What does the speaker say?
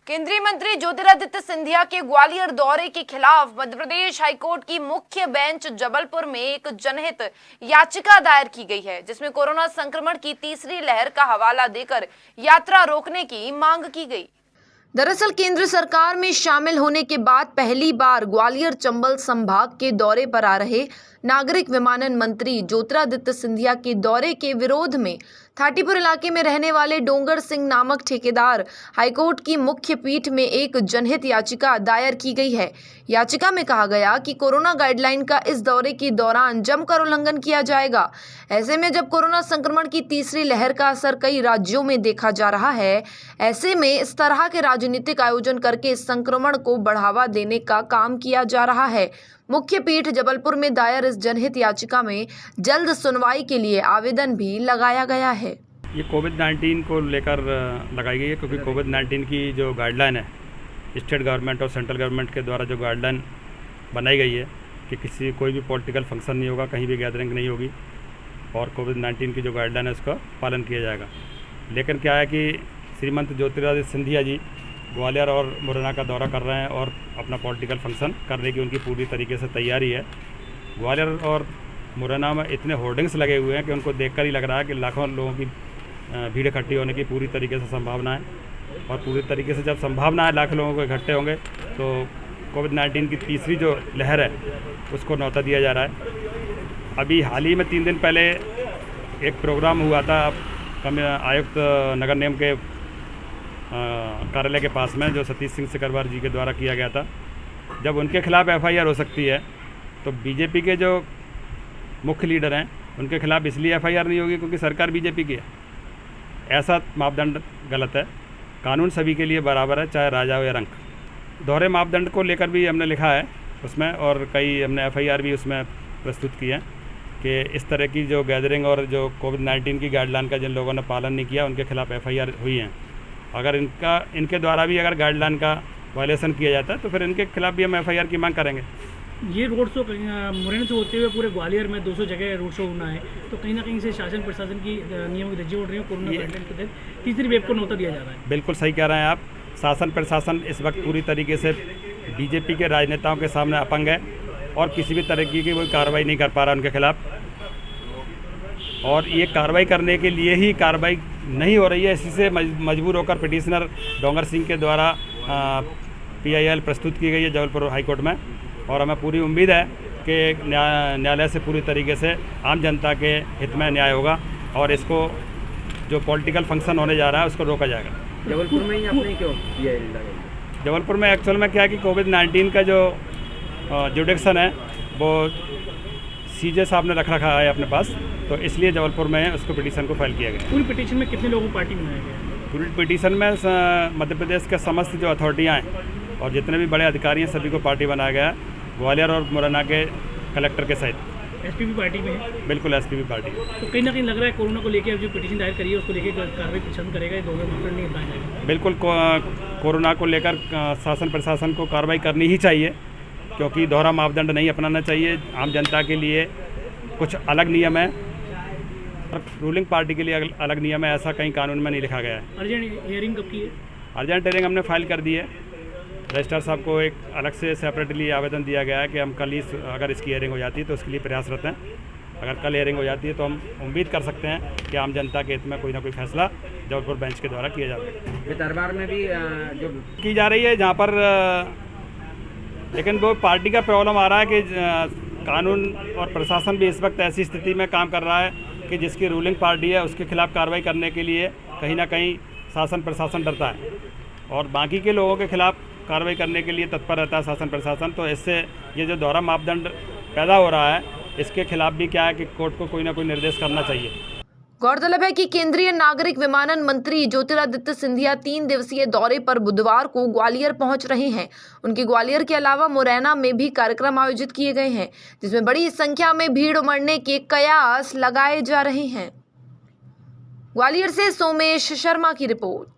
केंद्रीय मंत्री ज्योतिरादित्य सिंधिया के ग्वालियर दौरे के खिलाफ मध्य प्रदेश हाईकोर्ट की मुख्य बेंच जबलपुर में एक जनहित याचिका दायर की गई है, जिसमें कोरोना संक्रमण की तीसरी लहर का हवाला देकर यात्रा रोकने की मांग की गई। दरअसल केंद्र सरकार में शामिल होने के बाद पहली बार ग्वालियर चंबल संभाग के दौरे पर आ रहे नागरिक विमानन मंत्री ज्योतिरादित्य सिंधिया के दौरे के विरोध में थाटीपुर इलाके में रहने वाले डोंगर सिंह नामक ठेकेदार हाईकोर्ट की मुख्य पीठ में एक जनहित याचिका दायर की गई है। याचिका में कहा गया कि कोरोना गाइडलाइन का इस दौरे के दौरान जमकर उल्लंघन किया जाएगा। ऐसे में जब कोरोना संक्रमण की तीसरी लहर का असर कई राज्यों में देखा जा रहा है, ऐसे में इस तरह के राजनीतिक आयोजन करके इस संक्रमण को बढ़ावा देने का काम किया जा रहा है। मुख्य पीठ जबलपुर में दायर इस जनहित याचिका में जल्द सुनवाई के लिए आवेदन भी लगाया गया है। ये कोविड-19 को लेकर लगाई गई है, क्योंकि कोविड-19 की जो गाइडलाइन है स्टेट गवर्नमेंट और सेंट्रल गवर्नमेंट के द्वारा जो गाइडलाइन बनाई गई है कि कोई भी पॉलिटिकल फंक्शन नहीं होगा, कहीं भी गैदरिंग नहीं होगी और कोविड-19 की जो गाइडलाइन है उसका पालन किया जाएगा। लेकिन क्या है कि श्रीमंत ज्योतिरादित्य सिंधिया जी ग्वालियर और मुरैना का दौरा कर रहे हैं और अपना पॉलिटिकल फंक्शन करने की उनकी पूरी तरीके से तैयारी है। ग्वालियर और मुरैना में इतने होर्डिंग्स लगे हुए हैं कि उनको देखकर ही लग रहा है कि लाखों लोगों की भीड़ इकट्ठी होने की पूरी तरीके से संभावना है। और पूरी तरीके से जब संभावना है लाख लोगों को इकट्ठे होंगे तो कोविड-19 की तीसरी जो लहर है उसको न्योता दिया जा रहा है। अभी हाल ही में 3 दिन पहले एक प्रोग्राम हुआ था आयुक्त नगर निगम के कार्यालय के पास में, जो सतीश सिंह सिकरवार जी के द्वारा किया गया था। जब उनके खिलाफ एफआईआर हो सकती है तो बीजेपी के जो मुख्य लीडर हैं उनके खिलाफ इसलिए एफआईआर नहीं होगी क्योंकि सरकार बीजेपी की है। ऐसा मापदंड गलत है। कानून सभी के लिए बराबर है, चाहे राजा हो या रंक। दोहरे मापदंड को लेकर भी हमने लिखा है उसमें, और कई हमने एफआईआर भी उसमें प्रस्तुत की है कि इस तरह की जो गैदरिंग और जो कोविड-19 की गाइडलाइन का जिन लोगों ने पालन नहीं किया उनके खिलाफ एफआईआर हुई हैं। अगर इनके द्वारा भी अगर गाइडलाइन का वायलेशन किया जाता है तो फिर इनके खिलाफ भी हम एफआईआर की मांग करेंगे। ये रोड शो मुरैना से होते हुए पूरे ग्वालियर में 200 जगह रोड शो होना है, तो कहीं ना कहीं से शासन प्रशासन की नियम की धज्जियां उड़ रही है। कोरोना गाइडलाइन के तहत तीसरी वेव को न्योता दिया जा रहा है। बिल्कुल सही कह रहे हैं आप। शासन प्रशासन इस वक्त पूरी तरीके से बीजेपी के राजनेताओं के सामने अपंग है और किसी भी तरह की कोई कार्रवाई नहीं कर पा रहा उनके खिलाफ। और ये कार्रवाई करने के लिए ही कार्रवाई नहीं हो रही है, इसी से मजबूर होकर पिटिशनर डोंगर सिंह के द्वारा PIL प्रस्तुत की गई है जबलपुर हाईकोर्ट में। और हमें पूरी उम्मीद है कि न्यायालय से पूरी तरीके से आम जनता के हित में न्याय होगा और इसको जो पॉलिटिकल फंक्शन होने जा रहा है उसको रोका जाएगा। जबलपुर में ही आपने क्यों PIL लगाई? जबलपुर में एक्चुअल में क्या है कि कोविड-19 का जो जुडिक्शन है वो CJ साहब ने रखा है अपने पास, तो इसलिए जबलपुर में उसको पिटीशन को फाइल किया गया। पूरी पिटीशन में कितने लोगों को पार्टी बनाया गया? पूरी पिटीशन में मध्य प्रदेश के समस्त जो अथॉरिटियाँ हैं और जितने भी बड़े अधिकारी हैं सभी को पार्टी बनाया गया है, ग्वालियर और मुरैना के कलेक्टर के सहित। SP भी पार्टी में है? बिल्कुल SP भी पार्टी है। तो कहीं ना कहीं लग रहा है कोरोना को लेकर जो पिटीशन दायर करी है उसको लेकर कार्रवाई प्रशासन करेगा, ये दोनों मापदंड नहीं हटाया जाएगा? बिल्कुल कोरोना को लेकर शासन प्रशासन को कार्रवाई करनी ही चाहिए, क्योंकि दोहरा मापदंड नहीं अपनाना चाहिए। आम जनता के लिए कुछ अलग नियम है, रूलिंग पार्टी के लिए अलग नियम है, ऐसा कहीं कानून में नहीं लिखा गया है। अर्जेंट हियरिंग कब की है? अर्जेंट हियरिंग हमने फाइल कर दी है। रजिस्ट्रार साहब को एक अलग से सेपरेटली आवेदन दिया गया है कि हम कल ही अगर इसकी हियरिंग हो जाती है तो उसके लिए प्रयासरत हैं। अगर कल हियरिंग हो जाती है तो हम उम्मीद कर सकते हैं कि आम जनता के हित में कोई ना कोई फैसला जबलपुर बेंच के द्वारा किया जाएगा। दरबार में भी जो की जा रही है जहाँ पर, लेकिन वो पार्टी का प्रॉब्लम आ रहा है कि कानून और प्रशासन भी इस वक्त ऐसी स्थिति में काम कर रहा है कि जिसकी रूलिंग पार्टी है उसके खिलाफ कार्रवाई करने के लिए कहीं ना कहीं शासन प्रशासन डरता है और बाकी के लोगों के खिलाफ कार्रवाई करने के लिए तत्पर रहता है शासन प्रशासन। तो इससे ये जो दोहरा मापदंड पैदा हो रहा है इसके खिलाफ भी क्या है कि कोर्ट को कोई ना कोई निर्देश करना चाहिए। गौरतलब है कि केंद्रीय नागरिक विमानन मंत्री ज्योतिरादित्य सिंधिया 3 दिवसीय दौरे पर बुधवार को ग्वालियर पहुंच रहे हैं। उनके ग्वालियर के अलावा मुरैना में भी कार्यक्रम आयोजित किए गए हैं, जिसमें बड़ी संख्या में भीड़ उमड़ने के कयास लगाए जा रहे हैं। ग्वालियर से सोमेश शर्मा की रिपोर्ट।